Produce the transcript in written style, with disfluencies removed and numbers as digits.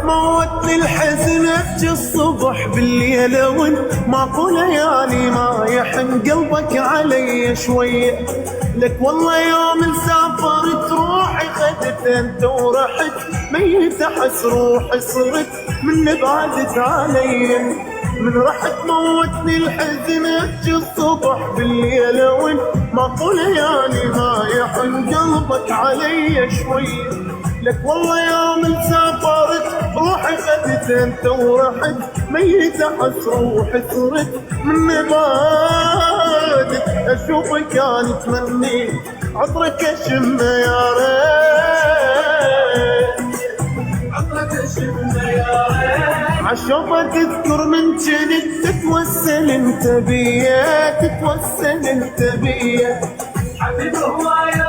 موتني الحزن ابكي الصبح بالليل وانت ماكو ليالي ما يحن قلبك علي شوية. لك والله يوم سافرت روحي خدت انت ورحت ميت احس روحي صرت من بعدت علي. من رحت موتني الحزن ابكي الصبح بالليل وانت ماكو ليالي ما يحن قلبك علي شوية. لك والله يوم سافرت روحي خدت انت ورحت ميت احس روحي صرت من بعدك. اشوفك كان تمنيت عطرك اشم يا ريت، عطرك اشم يا ريت. عالشوفة تذكر من جنت تتوسل انت بيا، تتوسل انت بيا. حبيبي هو يا